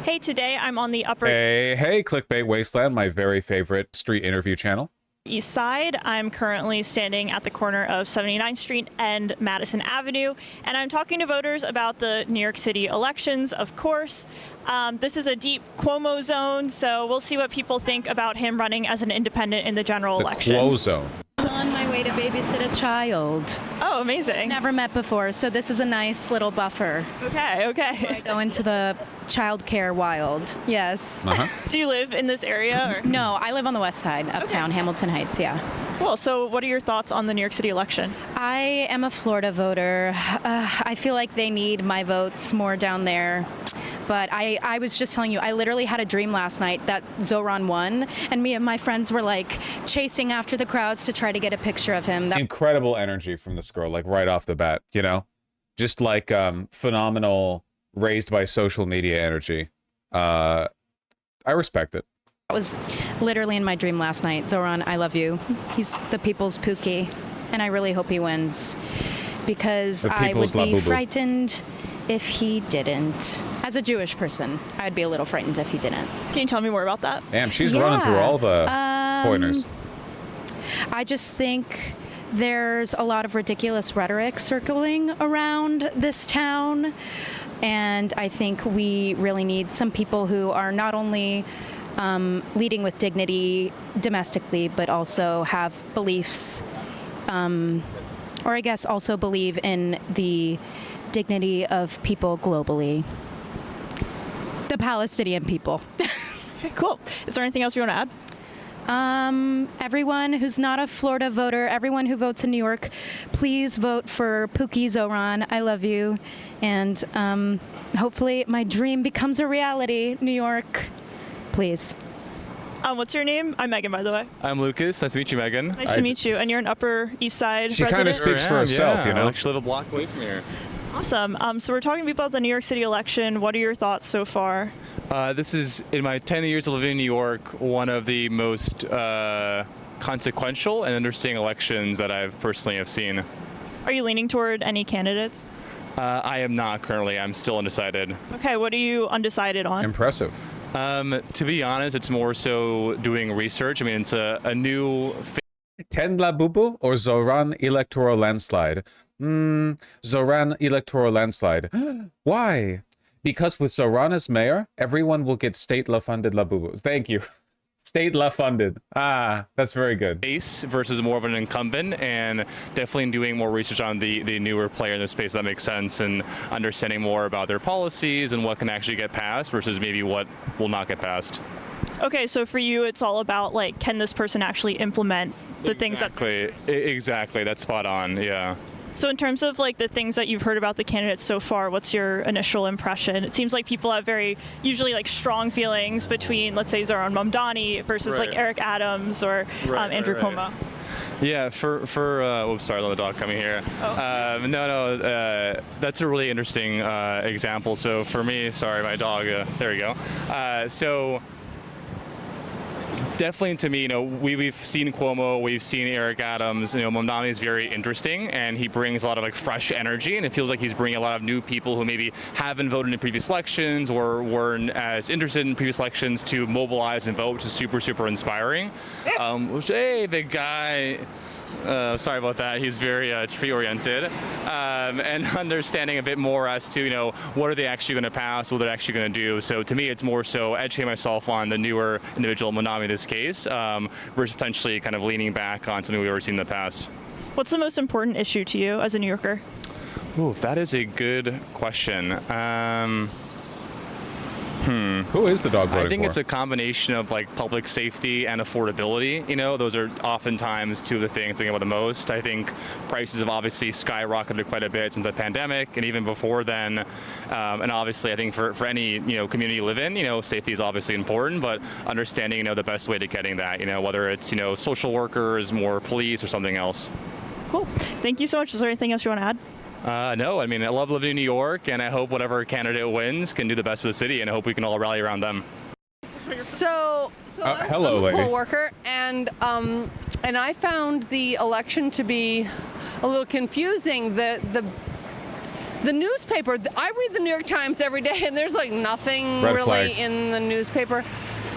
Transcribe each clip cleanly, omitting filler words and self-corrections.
Hey, today I'm on the Upper Hey, Clickbait Wasteland, my very favorite street interview channel. East Side. I'm currently standing at the corner of 79th Street and Madison Avenue, and I'm talking to voters about the New York City elections, of course. This is a deep Cuomo zone, so we'll see what people think about him running as an independent in the general election. Cuomo zone. On my way to babysit a child. Oh, amazing. Never met before, so this is a nice little buffer. Okay. I go into the childcare wild. Yes. Do you live in this area? Or? No, I live on the west side, uptown, Hamilton Heights, yeah. Cool. So what are your thoughts on the New York City election? I am a Florida voter. I feel like they need my votes more down there. But I was just telling you, I literally had a dream last night that Zoran won, and me and my friends were like chasing after the crowds to try to get a picture of him. Incredible energy from this girl, like right off the bat, you know? Just like phenomenal, raised by social media energy. I respect it. That was literally in my dream last night. Zoran, I love you. He's the people's Pookie, and I really hope he wins because I would be frightened if he didn't. As a Jewish person, I would be a little frightened if he didn't. Can you tell me more about that? Damn, she's running through all the pointers. I just think there's a lot of ridiculous rhetoric circling around this town, and I think we really need some people who are not only leading with dignity domestically, but also have beliefs, or I guess also believe in the dignity of people globally. The Palestinian people. Okay, cool. Is there anything else you want to add? Everyone who's not a Florida voter, everyone who votes in New York, please vote for Pookie Zoran. I love you. And hopefully my dream becomes a reality, New York. Please. What's your name? I'm Megan, by the way. I'm Lucas. Nice to meet you, Megan. Nice to meet you. And you're an Upper East Side She resident? kind of speaks for herself, you know? I actually live a block away from here. Awesome. So we're talking to people about the New York City election. What are your thoughts so far? This is, in my 10 years of living in New York, one of the most consequential and interesting elections that I've personally have seen. Are you leaning toward any candidates? I am not currently. I'm still undecided. Okay, what are you undecided on? Impressive. To be honest, it's more so doing research. I mean, it's a new... Ken Labubu or Zoran electoral landslide? Zoran electoral landslide. Why? Because with Zoran as mayor, everyone will get state-funded Labubus. Thank you. State-funded. Ah, that's very good. Base versus more of an incumbent, and definitely doing more research on the newer player in the space. That makes sense, and understanding more about their policies and what can actually get passed versus maybe what will not get passed. Okay, so for you, it's all about, like, can this person actually implement the things that... Exactly. That's spot on, yeah. So in terms of, like, the things that you've heard about the candidates so far, what's your initial impression? It seems like people have usually like strong feelings between, let's say, Zoran Mamdani versus like Eric Adams or Andrew Cuomo. Yeah, oops, sorry, the dog coming here. Oh. That's a really interesting example. So for me, sorry, my dog, there we go. So definitely to me, we've seen Cuomo, we've seen Eric Adams. Mamdani is very interesting, and he brings a lot of like fresh energy, and it feels like he's bringing a lot of new people who maybe haven't voted in previous elections or weren't as interested in previous elections to mobilize and vote, which is super, super inspiring. Hey, big guy. Sorry about that. He's very tree-oriented, and understanding a bit more as to what are they actually going to pass, what they're actually going to do. So to me, it's more so educating myself on the newer individual, Mamdani in this case, versus potentially kind of leaning back on something we've already seen in the past. What's the most important issue to you as a New Yorker? Ooh, that is a good question. Who is the dog voting I think for? it's a combination of like public safety and affordability. Those are oftentimes two of the things I think about the most. I think prices have obviously skyrocketed quite a bit since the pandemic, and even before then. And obviously, I think for any community you live in, safety is obviously important, but understanding the best way to getting that. Whether it's social workers, more police, or something else. Cool. Thank you so much. Is there anything else you want to add? No, I mean, I love living in New York, and I hope whatever candidate wins can do the best for the city, and I hope we can all rally around them. So hello, I'm a lady. poll worker, and I found the election to be a little confusing. the newspaper, I read the New York Times every day, and there's like nothing Red really flag. in the newspaper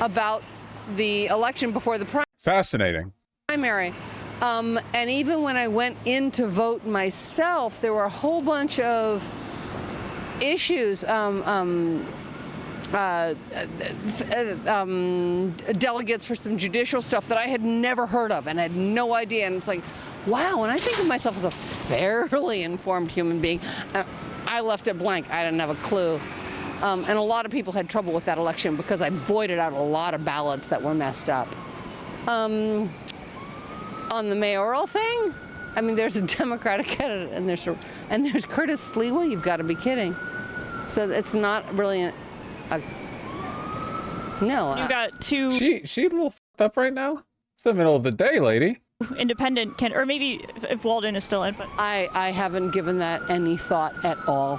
about the election before the Fascinating. primary. And even when I went in to vote myself, there were a whole bunch of issues. Delegates for some judicial stuff that I had never heard of and had no idea. And it's like, wow, and I think of myself as a fairly informed human being. I left it blank. I didn't have a clue. And a lot of people had trouble with that election because I voided out a lot of ballots that were messed up. On the mayoral thing, I mean, there's a Democratic candidate and there's Curtis Sliwa. You've got to be kidding. So it's not really no. You got two She a little f***ed up right now. It's the middle of the day, lady. independent or maybe if Walden is still in, but I haven't given that any thought at all.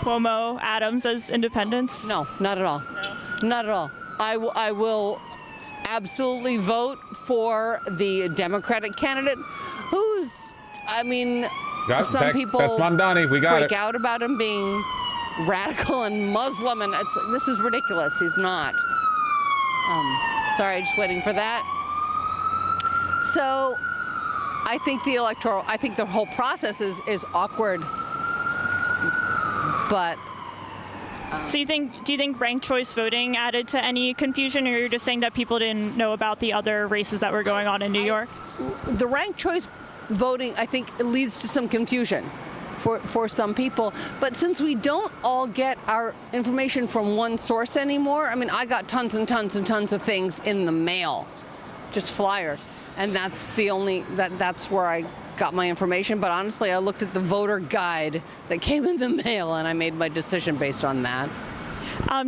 Cuomo, Adams as independents. No, not at all. No. Not at all. I will absolutely vote for the Democratic candidate, who's, I mean, some people That's Mamdani. We got freak it. out about him being radical and Muslim, and this is ridiculous. He's not. Sorry, just waiting for that. So, I think the whole process is awkward. But So do you think ranked choice voting added to any confusion, or you're just saying that people didn't know about the other races that were going on in New York? the ranked choice voting, I think, leads to some confusion for some people. But since we don't all get our information from one source anymore, I mean, I got tons and tons and tons of things in the mail, just flyers, and that's where I got my information. But honestly, I looked at the voter guide that came in the mail, and I made my decision based on that.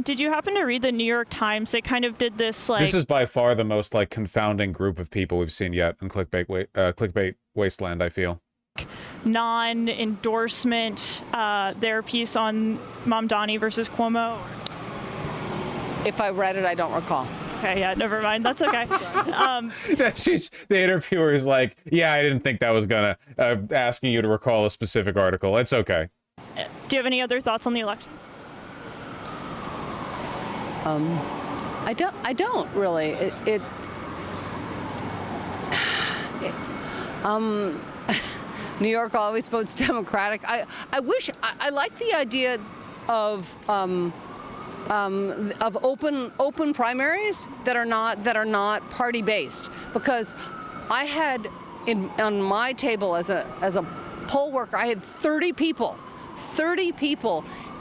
Did you happen to read the New York Times? They kind of did this This is by far the most like confounding group of people we've seen yet in clickbait wasteland, I feel. non-endorsement their piece on Mamdani versus Cuomo. If I read it, I don't recall. Okay, yeah, never mind. That's okay. The interviewer is like, yeah, I didn't think that was gonna asking you to recall a specific article. It's okay. Do you have any other thoughts on the election? I don't really. New York always votes Democratic. I like the idea of open primaries that are not party based, because I had on my table as a poll worker, I had 30 people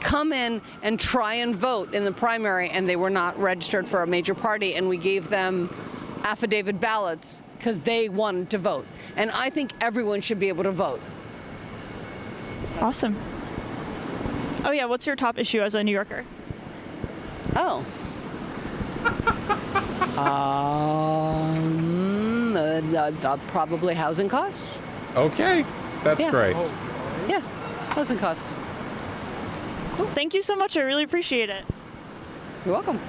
come in and try and vote in the primary, and they were not registered for a major party, and we gave them affidavit ballots because they wanted to vote. And I think everyone should be able to vote. Awesome. Oh yeah, what's your top issue as a New Yorker? Oh. Probably housing costs. Okay, that's Yeah. great. Yeah, housing costs. Cool. Thank you so much. I really appreciate it. You're welcome.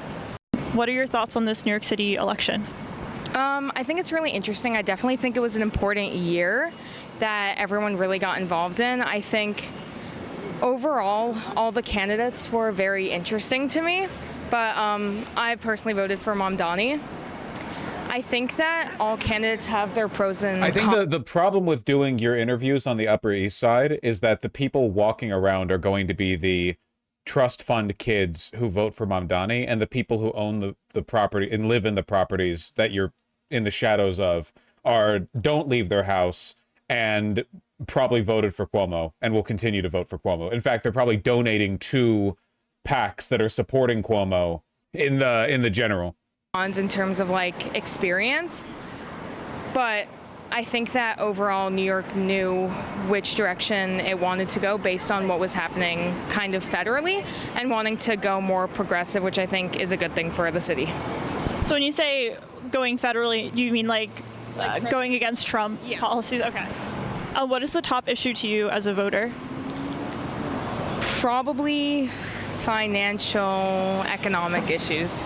What are your thoughts on this New York City election? I think it's really interesting. I definitely think it was an important year that everyone really got involved in. I think overall, all the candidates were very interesting to me, but I personally voted for Mamdani. I think that all candidates have their pros and I think the problem with doing your interviews on the Upper East Side is that the people walking around are going to be the trust fund kids who vote for Mamdani, and the people who own the property and live in the properties that you're in the shadows of don't leave their house and probably voted for Cuomo and will continue to vote for Cuomo. In fact, they're probably donating to PACs that are supporting Cuomo in the general. in terms of like experience, but I think that overall New York knew which direction it wanted to go based on what was happening kind of federally and wanting to go more progressive, which I think is a good thing for the city. So when you say going federally, do you mean like going against Trump policies? Okay. What is the top issue to you as a voter? Probably financial, economic issues.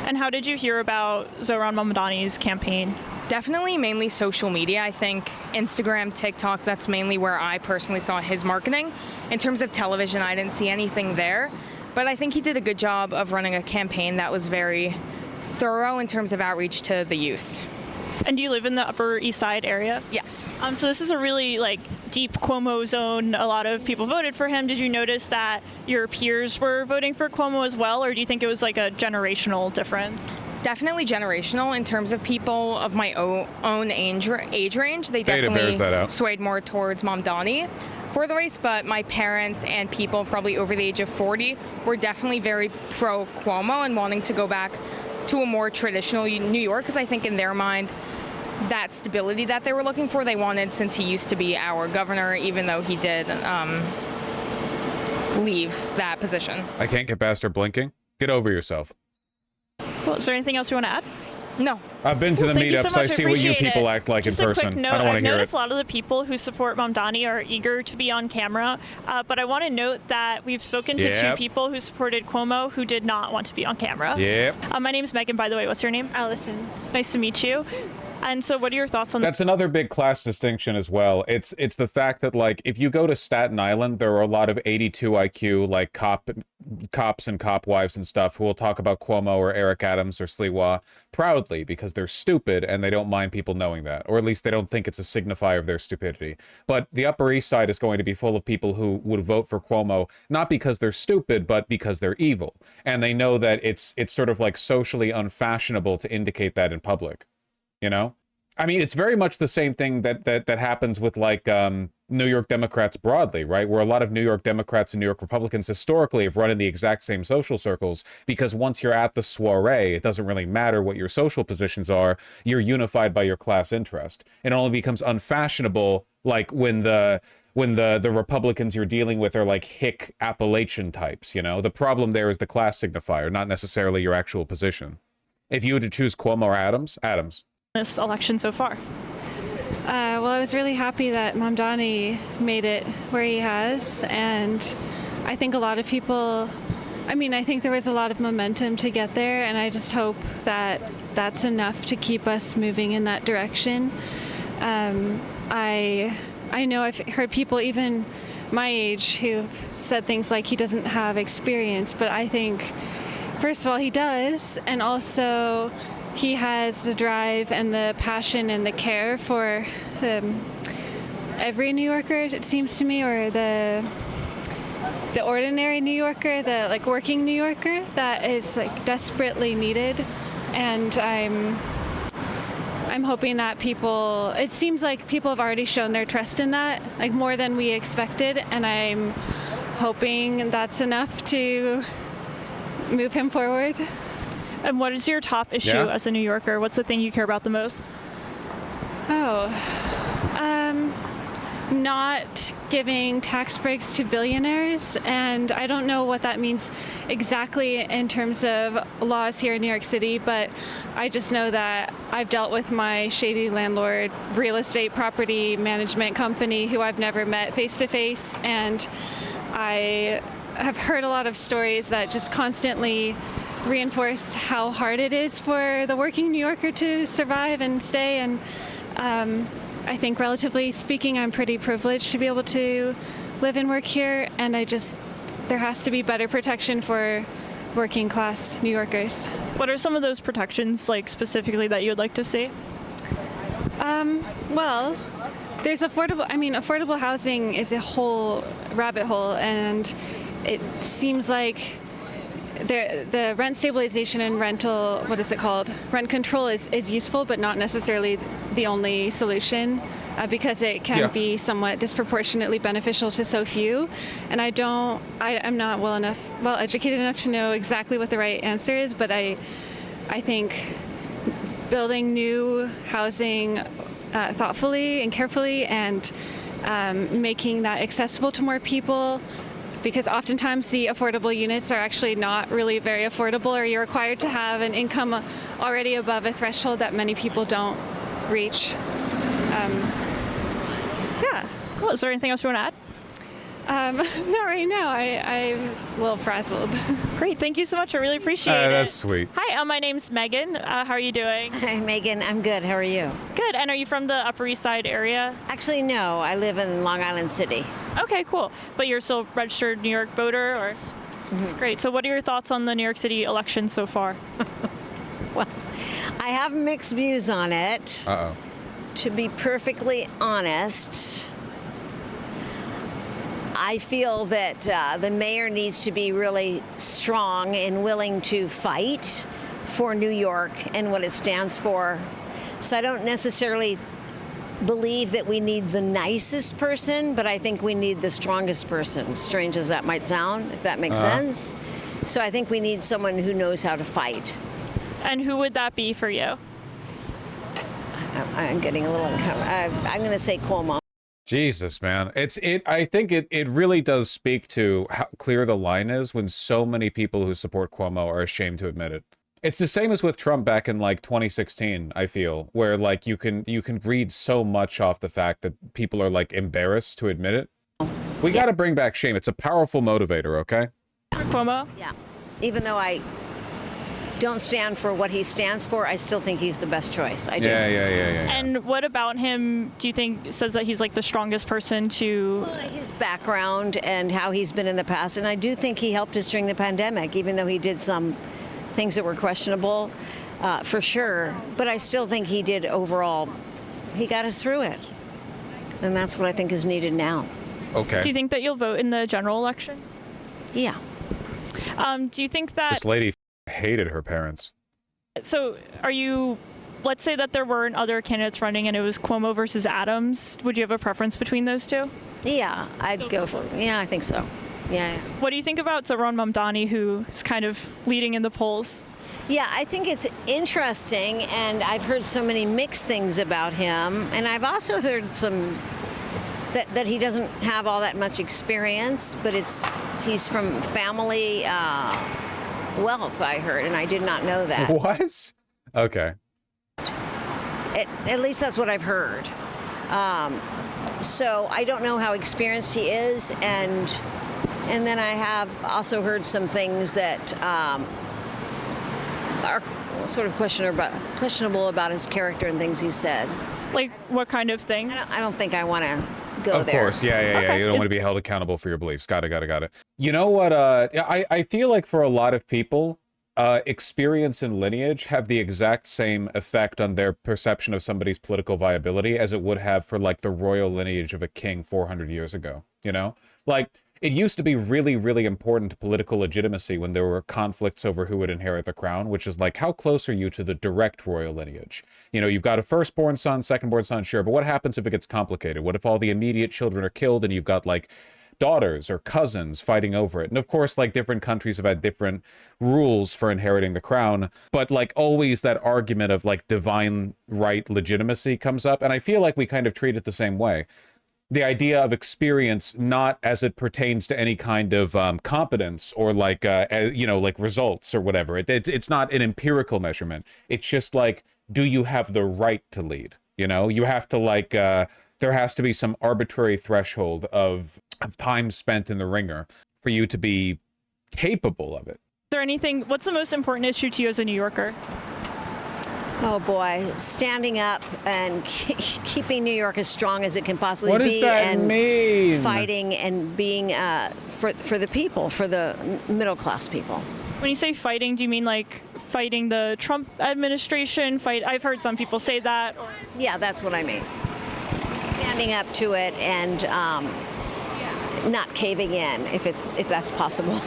And how did you hear about Zohran Mamdani's campaign? Definitely mainly social media. I think Instagram, TikTok, that's mainly where I personally saw his marketing. In terms of television, I didn't see anything there. But I think he did a good job of running a campaign that was very thorough in terms of outreach to the youth. And do you live in the Upper East Side area? Yes. So this is a really deep Cuomo zone. A lot of people voted for him. Did you notice that your peers were voting for Cuomo as well, or do you think it was a generational difference? Definitely generational in terms of people of my own age range. They Data bears that definitely out. swayed more towards Mamdani for the race, but my parents and people probably over the age of 40 were definitely very pro Cuomo and wanting to go back to a more traditional New York, because I think in their mind that stability that they were looking for, they wanted, since he used to be our governor, even though he did leave that position. I can't get past her blinking. Get over yourself. Well, is there anything else you want to add? No. I've been to the Thank you so meetups. I much. see what you appreciate people it. act like Just in a person. Quick note, I don't want to I've hear noticed it. a lot of the people who support Mamdani are eager to be on camera, but I want to note that we've spoken to two people who supported Cuomo who did not want to be on camera. Yep. My name's Megan, by the way. What's your name? Allison. Nice to meet you. And so what are your thoughts on That's another big class distinction as well. It's the fact that if you go to Staten Island, there are a lot of 82 IQ cops and cop wives and stuff who will talk about Cuomo or Eric Adams or Sliwa proudly because they're stupid and they don't mind people knowing that, or at least they don't think it's a signifier of their stupidity. But the Upper East Side is going to be full of people who would vote for Cuomo not because they're stupid, but because they're evil, and they know that it's sort of socially unfashionable to indicate that in public. You know, I mean, it's very much the same thing that happens with New York Democrats broadly, right? Where a lot of New York Democrats and New York Republicans historically have run in the exact same social circles, because once you're at the soiree, it doesn't really matter what your social positions are. You're unified by your class interest. It only becomes unfashionable when the Republicans you're dealing with are hick Appalachian types. You know, the problem there is the class signifier, not necessarily your actual position. If you were to choose Cuomo or Adams. this election so far? Well, I was really happy that Mamdani made it where he has, and I think a lot of people, I think there was a lot of momentum to get there, and I just hope that that's enough to keep us moving in that direction. I know I've heard people even my age who've said things like he doesn't have experience, but I think, first of all, he does, and also he has the drive and the passion and the care for every New Yorker, it seems to me, or the ordinary New Yorker, the working New Yorker that is desperately needed. And I'm hoping that it seems like people have already shown their trust in that, more than we expected, and I'm hoping that's enough to move him forward. And what is your top issue as a New Yorker? What's the thing you care about the most? Not giving tax breaks to billionaires, and I don't know what that means exactly in terms of laws here in New York City, but I just know that I've dealt with my shady landlord real estate property management company who I've never met face to face, and I have heard a lot of stories that just constantly reinforce how hard it is for the working New Yorker to survive and stay. And I think, relatively speaking, I'm pretty privileged to be able to live and work here, and there has to be better protection for working class New Yorkers. What are some of those protections, specifically, that you would like to see? Well, there's affordable housing is a whole rabbit hole, and it seems like the rent stabilization and rent control is useful, but not necessarily the only solution, because it can be somewhat disproportionately beneficial to so few. And I'm not well educated enough to know exactly what the right answer is, but I think building new housing thoughtfully and carefully, and making that accessible to more people, because oftentimes the affordable units are actually not really very affordable, or you're required to have an income already above a threshold that many people don't reach. Well, is there anything else you want to Not right now. I'm a little frazzled. Great, thank you so much. I really appreciate it. That's sweet. Hi, my name's Megan. How are you doing? Hi, Megan. I'm good. How are you? Good. And are you from the Upper East Side area? Actually, no. I live in Long Island City. Okay, cool. But you're still registered New York voter, or? Great. So, what are your thoughts on the New York City election so far? Well, I have mixed views on it. Uh-oh. To be perfectly honest, I feel that the mayor needs to be really strong and willing to fight for New York and what it stands for. So I don't necessarily believe that we need the nicest person, but I think we need the strongest person, strange as that might sound, if that makes sense. So I think we need someone who knows how to fight. And who would that be for you? I'm getting a little uncomfortable. I'm going to say Cuomo. Jesus, man. I think it really does speak to how clear the line is when so many people who support Cuomo are ashamed to admit it. It's the same as with Trump back in like 2016, I feel, where like you can read so much off the fact that people are like embarrassed to admit it. We got to bring back shame. It's a powerful motivator, okay? For Cuomo? Yeah. Even though I don't stand for what he stands for, I still think he's the best choice. I do. Yeah. And what about him do you think says that he's like the strongest person to? His background and how he's been in the past, and I do think he helped us during the pandemic, even though he did some things that were questionable, for sure. But I still think he did overall. He got us through it, and that's what I think is needed now. Okay. Do you think that you'll vote in the general election? Yeah. Do you think that? This lady hated her parents. So are you? Let's say that there weren't other candidates running and it was Cuomo versus Adams. Would you have a preference between those two? Yeah, I'd go for it. Yeah, I think so. Yeah. What do you think about Mamdani, who is kind of leading in the polls? Yeah, I think it's interesting, and I've heard so many mixed things about him, and I've also heard some that he doesn't have all that much experience, but he's from family wealth, I heard, and I did not know that. What? Okay. At least that's what I've heard. So I don't know how experienced he is, and then I have also heard some things that are sort of questionable about his character and things he said. Like what kind of thing? I don't think I want to go Of there. course, yeah. Okay. You don't want to be held accountable for your beliefs. Got it. You know what? I feel like for a lot of people, experience and lineage have the exact same effect on their perception of somebody's political viability as it would have for like the royal lineage of a king 400 years ago. You know, like it used to be really, really important to political legitimacy when there were conflicts over who would inherit the crown, which is like, how close are you to the direct royal lineage? You know, you've got a firstborn son, secondborn son, sure, but what happens if it gets complicated? What if all the immediate children are killed and you've got like daughters or cousins fighting over it? And of course, like different countries have had different rules for inheriting the crown, but like always that argument of like divine right legitimacy comes up. And I feel like we kind of treat it the same way. The idea of experience, not as it pertains to any kind of competence or like, like results or whatever. It's not an empirical measurement. It's just like, do you have the right to lead? You know, you have to like, there has to be some arbitrary threshold of time spent in the ringer for you to be capable of it. Is there anything, what's the most important issue to you as a New Yorker? Oh boy, standing up and keeping New York as strong as it can possibly What be, does that and mean? fighting and being for the people, for the middle class people. When you say fighting, do you mean like fighting the Trump administration? I've heard some people say that. Or... Yeah, that's what I mean. Standing up to it and not caving in, if that's possible.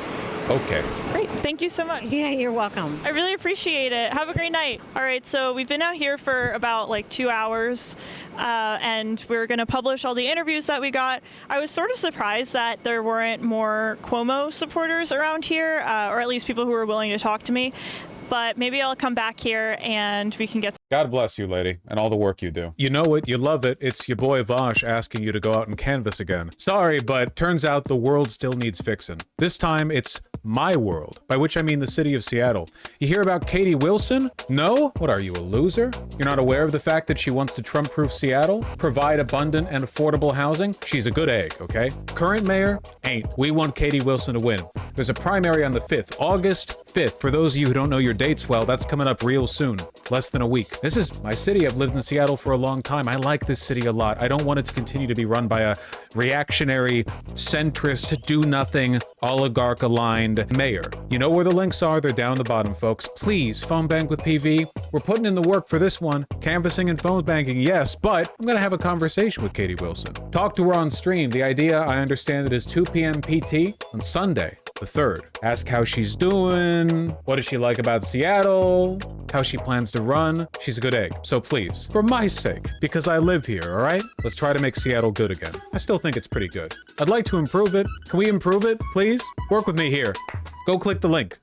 Okay. Great. Thank you so much. Yeah, you're welcome. I really appreciate it. Have a great night. All right, so we've been out here for about like 2 hours, and we're going to publish all the interviews that we got. I was sort of surprised that there weren't more Cuomo supporters around here, or at least people who were willing to talk to me. but maybe I'll come back here and we can get. God bless you, lady, and all the work you do. You know it, you love it. It's your boy Vosh asking you to go out and canvas again. Sorry, but turns out the world still needs fixing. This time, it's my world, by which I mean the city of Seattle. You hear about Katie Wilson? No? What are you, a loser? You're not aware of the fact that she wants to Trump-proof Seattle? Provide abundant and affordable housing? She's a good egg, okay? Current mayor? Ain't. We want Katie Wilson to win. There's a primary on the 5th, August 5th. For those of you who don't know your dates well, that's coming up real soon. Less than a week. This is my city. I've lived in Seattle for a long time. I like this city a lot. I don't want it to continue to be run by a reactionary, centrist, do-nothing, oligarch-aligned mayor. You know where the links are. They're down the bottom, folks. Please, phone bank with PV. We're putting in the work for this one. Canvassing and phone banking, yes, but I'm going to have a conversation with Katie Wilson. Talk to her on stream. The idea, I understand, it is 2 p.m. PT on Sunday, the 3rd. Ask how she's doing, what does she like about Seattle, how she plans to run. She's a good egg. So please, for my sake, because I live here, all right? Let's try to make Seattle good again. I still think it's pretty good. I'd like to improve it. Can we improve it, please? Work with me here. Go click the link.